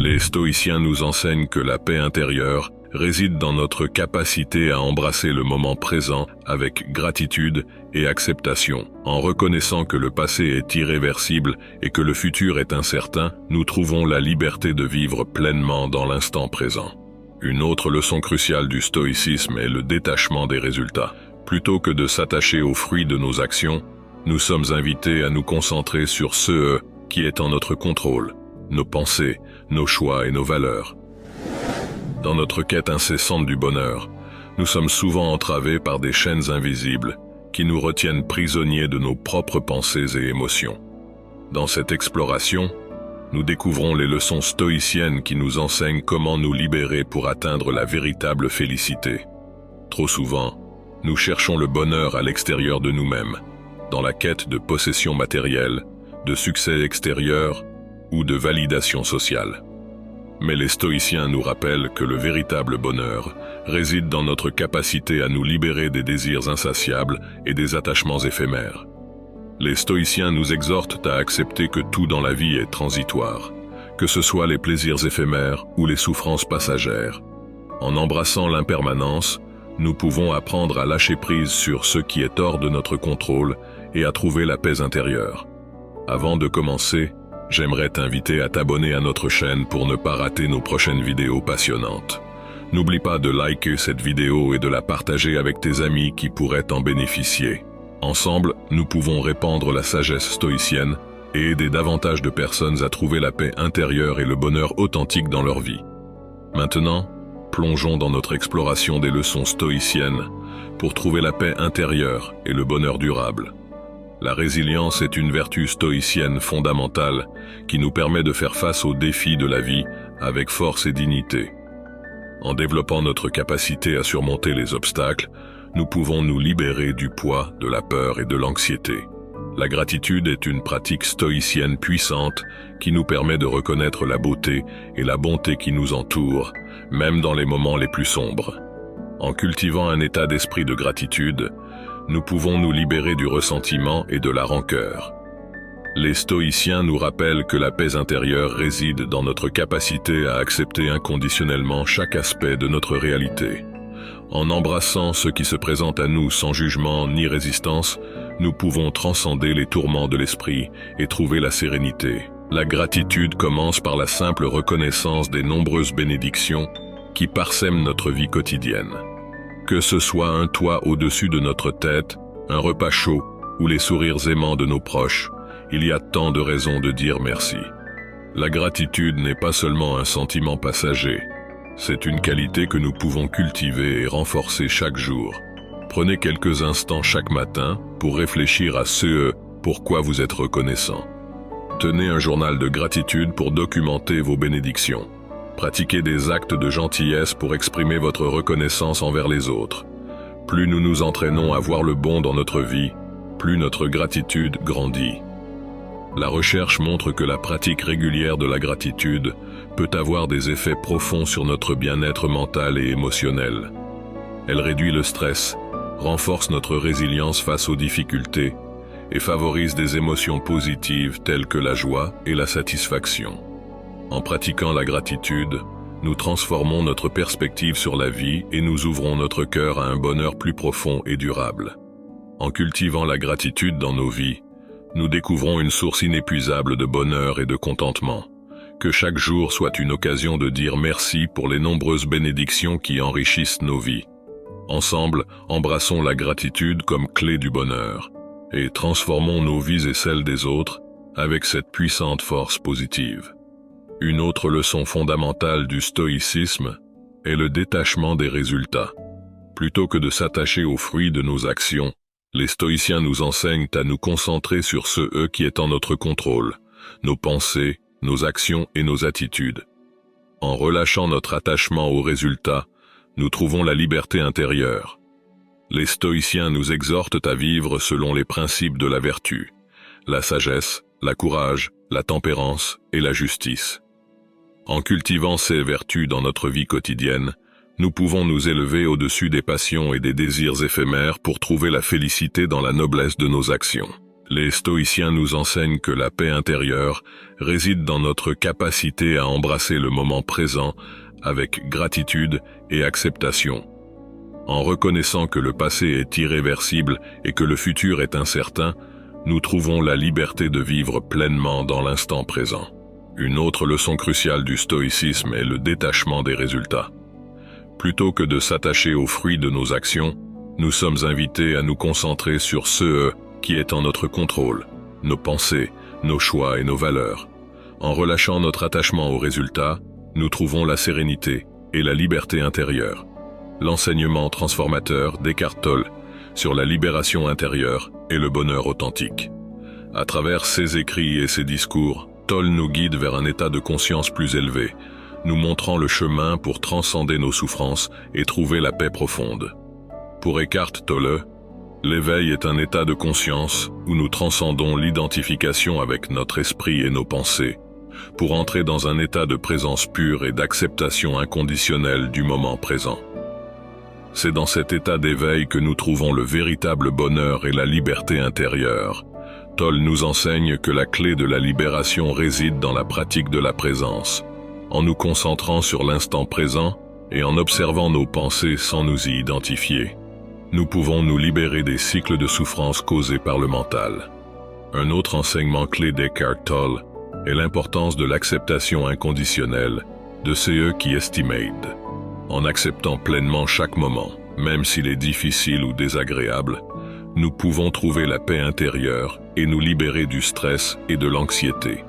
Les stoïciens nous enseignent que la paix intérieure réside dans notre capacité à embrasser le moment présent avec gratitude et acceptation. En reconnaissant que le passé est irréversible et que le futur est incertain, nous trouvons la liberté de vivre pleinement dans l'instant présent. Une autre leçon cruciale du stoïcisme est le détachement des résultats. Plutôt que de s'attacher aux fruits de nos actions, nous sommes invités à nous concentrer sur ce qui est en notre contrôle, nos pensées, nos choix et nos valeurs. Dans notre quête incessante du bonheur, nous sommes souvent entravés par des chaînes invisibles qui nous retiennent prisonniers de nos propres pensées et émotions. Dans cette exploration, nous découvrons les leçons stoïciennes qui nous enseignent comment nous libérer pour atteindre la véritable félicité. Trop souvent, nous cherchons le bonheur à l'extérieur de nous-mêmes, dans la quête de possessions matérielles, de succès extérieur ou de validation sociale. Mais les stoïciens nous rappellent que le véritable bonheur réside dans notre capacité à nous libérer des désirs insatiables et des attachements éphémères. Les stoïciens nous exhortent à accepter que tout dans la vie est transitoire, que ce soit les plaisirs éphémères ou les souffrances passagères. En embrassant l'impermanence, nous pouvons apprendre à lâcher prise sur ce qui est hors de notre contrôle et à trouver la paix intérieure. Avant de commencer, j'aimerais t'inviter à t'abonner à notre chaîne pour ne pas rater nos prochaines vidéos passionnantes. N'oublie pas de liker cette vidéo et de la partager avec tes amis qui pourraient en bénéficier. Ensemble, nous pouvons répandre la sagesse stoïcienne et aider davantage de personnes à trouver la paix intérieure et le bonheur authentique dans leur vie. Maintenant, plongeons dans notre exploration des leçons stoïciennes pour trouver la paix intérieure et le bonheur durable. La résilience est une vertu stoïcienne fondamentale qui nous permet de faire face aux défis de la vie avec force et dignité. En développant notre capacité à surmonter les obstacles, nous pouvons nous libérer du poids, de la peur et de l'anxiété. La gratitude est une pratique stoïcienne puissante qui nous permet de reconnaître la beauté et la bonté qui nous entourent, même dans les moments les plus sombres. En cultivant un état d'esprit de gratitude, nous pouvons nous libérer du ressentiment et de la rancœur. Les stoïciens nous rappellent que la paix intérieure réside dans notre capacité à accepter inconditionnellement chaque aspect de notre réalité. En embrassant ce qui se présente à nous sans jugement ni résistance, nous pouvons transcender les tourments de l'esprit et trouver la sérénité. La gratitude commence par la simple reconnaissance des nombreuses bénédictions qui parsèment notre vie quotidienne. Que ce soit un toit au-dessus de notre tête, un repas chaud ou les sourires aimants de nos proches, il y a tant de raisons de dire merci. La gratitude n'est pas seulement un sentiment passager, c'est une qualité que nous pouvons cultiver et renforcer chaque jour. Prenez quelques instants chaque matin pour réfléchir à ce pourquoi vous êtes reconnaissant. Tenez un journal de gratitude pour documenter vos bénédictions. Pratiquez des actes de gentillesse pour exprimer votre reconnaissance envers les autres. Plus nous nous entraînons à voir le bon dans notre vie, plus notre gratitude grandit. La recherche montre que la pratique régulière de la gratitude peut avoir des effets profonds sur notre bien-être mental et émotionnel. Elle réduit le stress, renforce notre résilience face aux difficultés et favorise des émotions positives telles que la joie et la satisfaction. En pratiquant la gratitude, nous transformons notre perspective sur la vie et nous ouvrons notre cœur à un bonheur plus profond et durable. En cultivant la gratitude dans nos vies, nous découvrons une source inépuisable de bonheur et de contentement. Que chaque jour soit une occasion de dire merci pour les nombreuses bénédictions qui enrichissent nos vies. Ensemble, embrassons la gratitude comme clé du bonheur et transformons nos vies et celles des autres avec cette puissante force positive. Une autre leçon fondamentale du stoïcisme est le détachement des résultats. Plutôt que de s'attacher aux fruits de nos actions, les stoïciens nous enseignent à nous concentrer sur ce qui est en notre contrôle, nos pensées, nos actions et nos attitudes. En relâchant notre attachement aux résultats, nous trouvons la liberté intérieure. Les stoïciens nous exhortent à vivre selon les principes de la vertu, la sagesse, la courage, la tempérance et la justice. En cultivant ces vertus dans notre vie quotidienne, nous pouvons nous élever au-dessus des passions et des désirs éphémères pour trouver la félicité dans la noblesse de nos actions. Les stoïciens nous enseignent que la paix intérieure réside dans notre capacité à embrasser le moment présent avec gratitude et acceptation. En reconnaissant que le passé est irréversible et que le futur est incertain, nous trouvons la liberté de vivre pleinement dans l'instant présent. Une autre leçon cruciale du stoïcisme est le détachement des résultats. Plutôt que de s'attacher aux fruits de nos actions, nous sommes invités à nous concentrer sur ce qui est en notre contrôle, nos pensées, nos choix et nos valeurs. En relâchant notre attachement aux résultats, nous trouvons la sérénité et la liberté intérieure. L'enseignement transformateur d'Eckhart Tolle sur la libération intérieure et le bonheur authentique. À travers ses écrits et ses discours, Tolle nous guide vers un état de conscience plus élevé, nous montrant le chemin pour transcender nos souffrances et trouver la paix profonde. Pour Eckhart Tolle, l'éveil est un état de conscience où nous transcendons l'identification avec notre esprit et nos pensées, pour entrer dans un état de présence pure et d'acceptation inconditionnelle du moment présent. C'est dans cet état d'éveil que nous trouvons le véritable bonheur et la liberté intérieure. Tolle nous enseigne que la clé de la libération réside dans la pratique de la présence. En nous concentrant sur l'instant présent et en observant nos pensées sans nous y identifier, nous pouvons nous libérer des cycles de souffrance causés par le mental. Un autre enseignement clé d'Eckhart Tolle est l'importance de l'acceptation inconditionnelle de ceux qui estimate. En acceptant pleinement chaque moment, même s'il est difficile ou désagréable, nous pouvons trouver la paix intérieure et nous libérer du stress et de l'anxiété.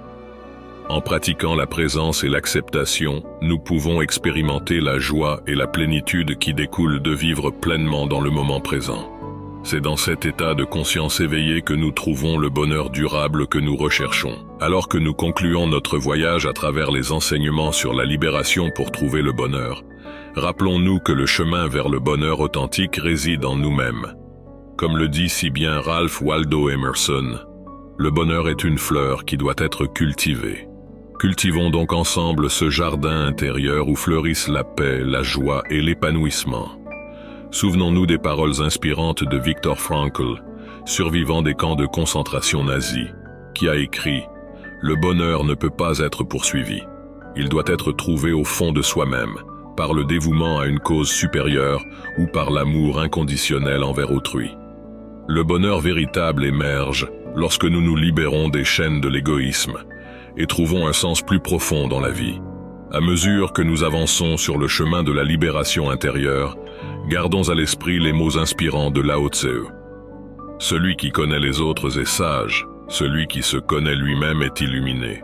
En pratiquant la présence et l'acceptation, nous pouvons expérimenter la joie et la plénitude qui découlent de vivre pleinement dans le moment présent. C'est dans cet état de conscience éveillée que nous trouvons le bonheur durable que nous recherchons. Alors que nous concluons notre voyage à travers les enseignements sur la libération pour trouver le bonheur, rappelons-nous que le chemin vers le bonheur authentique réside en nous-mêmes. Comme le dit si bien Ralph Waldo Emerson, le bonheur est une fleur qui doit être cultivée. Cultivons donc ensemble ce jardin intérieur où fleurissent la paix, la joie et l'épanouissement. Souvenons-nous des paroles inspirantes de Viktor Frankl, survivant des camps de concentration nazis, qui a écrit « Le bonheur ne peut pas être poursuivi. Il doit être trouvé au fond de soi-même, par le dévouement à une cause supérieure ou par l'amour inconditionnel envers autrui. Le bonheur véritable émerge lorsque nous nous libérons des chaînes de l'égoïsme et trouvons un sens plus profond dans la vie. À mesure que nous avançons sur le chemin de la libération intérieure, gardons à l'esprit les mots inspirants de Lao Tse. Celui qui connaît les autres est sage, celui qui se connaît lui-même est illuminé.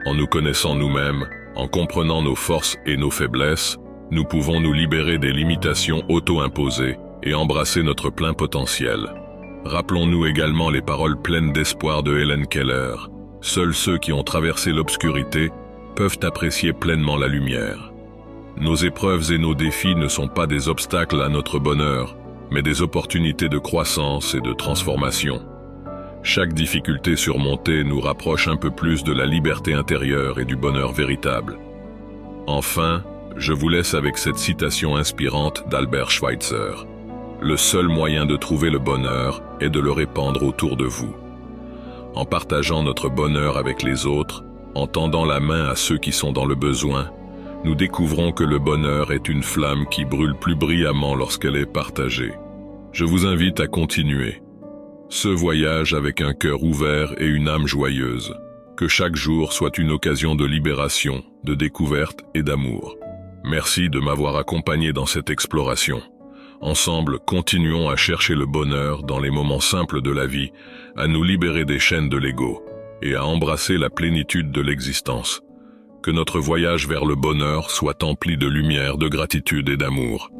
En nous connaissant nous-mêmes, en comprenant nos forces et nos faiblesses, nous pouvons nous libérer des limitations auto-imposées et embrasser notre plein potentiel. Rappelons-nous également les paroles pleines d'espoir de Helen Keller. Seuls ceux qui ont traversé l'obscurité peuvent apprécier pleinement la lumière. Nos épreuves et nos défis ne sont pas des obstacles à notre bonheur, mais des opportunités de croissance et de transformation. Chaque difficulté surmontée nous rapproche un peu plus de la liberté intérieure et du bonheur véritable. Enfin, je vous laisse avec cette citation inspirante d'Albert Schweitzer. Le seul moyen de trouver le bonheur est de le répandre autour de vous. En partageant notre bonheur avec les autres, en tendant la main à ceux qui sont dans le besoin, nous découvrons que le bonheur est une flamme qui brûle plus brillamment lorsqu'elle est partagée. Je vous invite à continuer ce voyage avec un cœur ouvert et une âme joyeuse. Que chaque jour soit une occasion de libération, de découverte et d'amour. Merci de m'avoir accompagné dans cette exploration. Ensemble, continuons à chercher le bonheur dans les moments simples de la vie, à nous libérer des chaînes de l'ego et à embrasser la plénitude de l'existence. Que notre voyage vers le bonheur soit empli de lumière, de gratitude et d'amour.